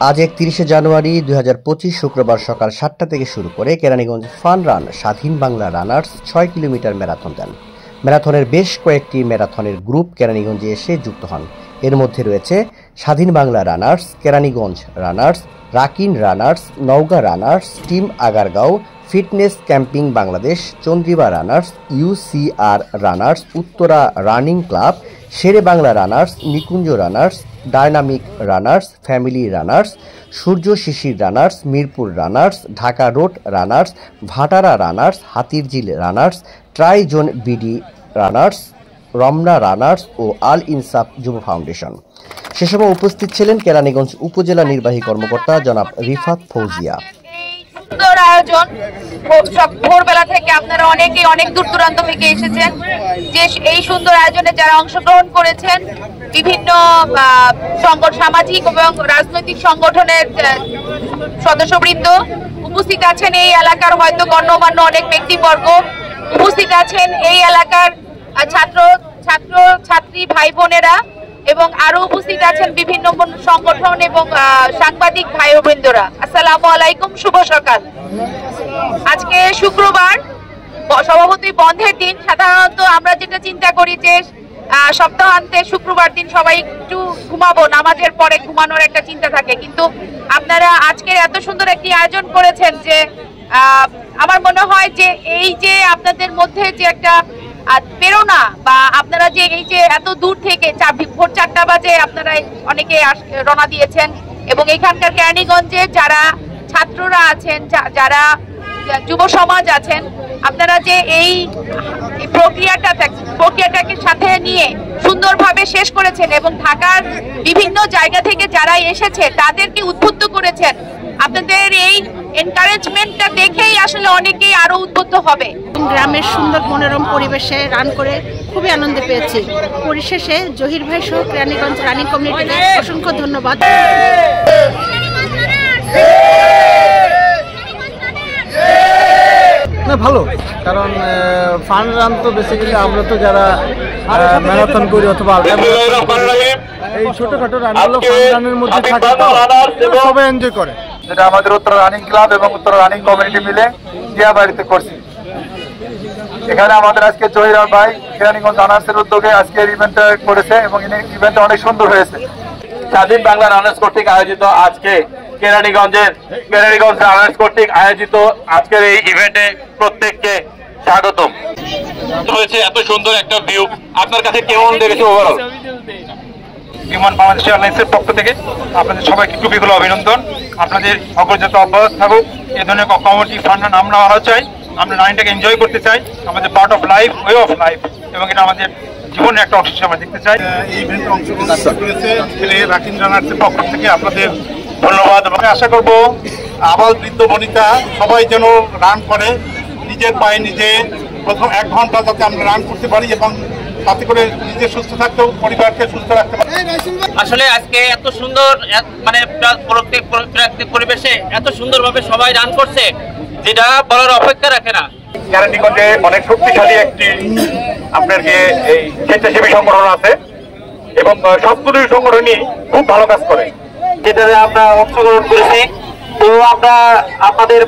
আজ 31শে জানুয়ারি 2025 শুক্রবার সকাল 7টা থেকে শুরু করে কেরানীগঞ্জ ফান রান স্বাধীন বাংলা রানার্স 6 কিলোমিটার ম্যারাথন দেন। ম্যারাথনের বেশ কয়েকটি ম্যারাথনের গ্রুপ কেরানীগঞ্জে এসে যুক্ত হন। এর মধ্যে রয়েছে Swadhin Bangla runners, Keraniganj runners, Rakin runners, Naogaon runners, team Agargaon, fitness camping Bangladesh, Chandrima runners, UCR runners, Uttara running club, Sher-e Bangla runners, Nikunja runners, dynamic runners, family runners, Surya Shishir runners, Mirpur runners, Dhaka road runners, Bhatara runners, Hatirjheel runners, tri zone BD runners, Ramna runners ও Al Insaf Jubo foundation. সে সময় উপস্থিত ছিলেন কেরানীগঞ্জ উপজেলা নির্বাহী কর্মকর্তা জনাব রিফাত ফৌজিয়া। সুন্দর আয়োজন, ভোরবেলা থেকে আপনারা অনেকে অনেক দূর দূরান্ত থেকে এসেছেন। যে এই সুন্দর আয়োজনে যারা অংশগ্রহণ করেছেন, বিভিন্ন সামাজিক এবং রাজনৈতিক সংগঠনের সদস্যবৃন্দ উপস্থিত আছেন। এই এলাকার হয়তো গণ্যমান্য অনেক ব্যক্তিবর্গ উপস্থিত আছেন। এই এলাকার ছাত্রী ভাই বোনেরা এবং আরো উপস্থিত আছেন বিভিন্ন সংগঠন এবং সাংবাদিক ভাই ও বৃন্দরা। আসসালামু আলাইকুম, শুভ সকাল। আজকে শুক্রবার, স্বভাবতই বন্ধের দিন। সাধারণত আমরা যেটা চিন্তা করি যে সপ্তাহান্তে শুক্রবার দিন সবাই একটু ঘুমাবো, নামাজের পরে ঘুমানোর একটা চিন্তা থাকে, কিন্তু আপনারা আজকে এত সুন্দর একটি আয়োজন করেছেন যে আমার মনে হয় যে এই যে আপনাদের মধ্যে যে একটা প্রেরণা বা আপনারা যে এই যে এত দূর থেকে ভোর 4টা বাজে আপনারা অনেকে রওনা দিয়েছেন এবং এখানকার কেরানীগঞ্জে যারা ছাত্ররা আছেন, যারা যুব সমাজ আছেন, আপনারা যে এই প্রক্রিয়াটাকে সাথে নিয়ে সুন্দরভাবে শেষ করেছেন এবং ঢাকার বিভিন্ন জায়গা থেকে যারা এসেছে তাদেরকে উদ্বুদ্ধ করেছেন। আপনাদের এই এনকারেজমেন্টটা দেখেই আসলে অনেকেই আরো উদ্বুদ্ধ হবে। গ্রামের সুন্দর মনোরম পরিবেশে রান করে খুবই আনন্দ পেয়েছি। পরিশেষে জহির ভাই সহ কেরানীগঞ্জ রানিং কমিটিকে অসংখ্য ধন্যবাদ। না, ভালো, কারণ ফান রান তো বেসিক্যালি আমরা তো যারা ম্যারাথন করি অথবা এই ছোটখাটো রানগুলো ফান রানের মধ্যে থাকে তো সবাই এনজয় করে। যেটা আমাদের উত্তর রানিং ক্লাব এবং উত্তর রানিং কমিউনিটি মিলে জিয়া বাড়িতে করছি। এখানে আমাদের আজকে জহির ভাই কেরানীগঞ্জ রানার্সের উদ্যোগে আজকের ইভেন্টটা করেছে এবং ইভেন্টটা অনেক সুন্দর হয়েছে। স্বাধীন বাংলা রানার্স কর্তৃক আয়োজিত আজকে কেরানীগঞ্জ রানার্স কর্তৃক আয়োজিত আজকের এই ইভেন্টে প্রত্যেককে স্বাগতম। হয়েছে এত সুন্দর একটা ভিউ, আপনার কাছে কেমন লেগেছে ওভারঅল? বিমান বাংলাদেশ এয়ারলাইন্সের পক্ষ থেকে আপনাদের সবাইকে খুবই অভিনন্দন। আপনাদের অগ্রযাত্রা অব্যাহত থাকুক। এই ধরনের কমিউনিটি ফান্ড আমরা আরো চাই, আমরা রানিংটাকে এনজয় করতে চাই, আমাদের part of life, way of life, এবং এটা আমাদের জীবনের একটা অংশ আমরা দেখতে চাই। এই ইভেন্টে অংশগ্রহণ করেছে রাকিন রানার্সের পক্ষ থেকে আপনাদের ধন্যবাদ। আমি আশা করবো আবাল বৃদ্ধ বনিতা সবাই যেন রান করে, নিজের পায়ে নিজে প্রথম 1 ঘন্টা যাতে আমরা রান করতে পারি এবং তাতে করে নিজে সুস্থ থাকতেও পরিবারকে সুস্থ রাখতে পারি। আসলে আজকে এত সুন্দর প্রাকৃতিক পরিবেশে এত সুন্দরভাবে সবাই রান করছে যেটা বলার অপেক্ষা রাখে না। কেরানীগঞ্জে অনেক শক্তিশালী একটি আপনার যে এই স্বেচ্ছাসেবী সংগঠন আছে এবং সবগুলি সংগঠনই খুব ভালো কাজ করে, যেটাতে আমরা অংশগ্রহণ করেছি। তো আমরা আপনাদের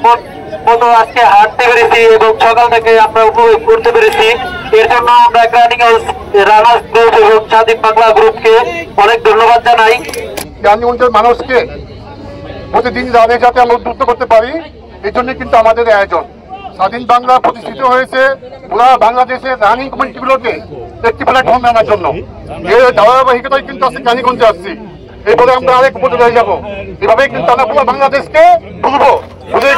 মতো আজকে হাঁটতে পেরেছি এবং সকাল থেকে আমরা উপভোগ করতে পেরেছি। এর জন্য আমরা কেরানীগঞ্জ রানার্স গ্রুপ এবং স্বাধীন বাংলা গ্রুপকে অনেক ধন্যবাদ জানাই। কেরানীগঞ্জের মানুষকে প্রতিদিন যাতে আমরা উদ্বুদ্ধ করতে পারি, এই জন্য কিন্তু আমাদের আয়োজন। স্বাধীন বাংলা প্রতিষ্ঠিত হয়েছে পুরা বাংলাদেশের রানিং কমিটিগুলোকে একটি প্ল্যাটফর্ম আনার জন্য। এই ধারাবাহিকতায় কিন্তু আজকে কেরানীগঞ্জে আসছি। এই বলে আমরা আরেক উপজেলা হয়ে যাবো। এভাবেই কিন্তু আমরা পুরো বাংলাদেশকে বুঝবো, বুঝে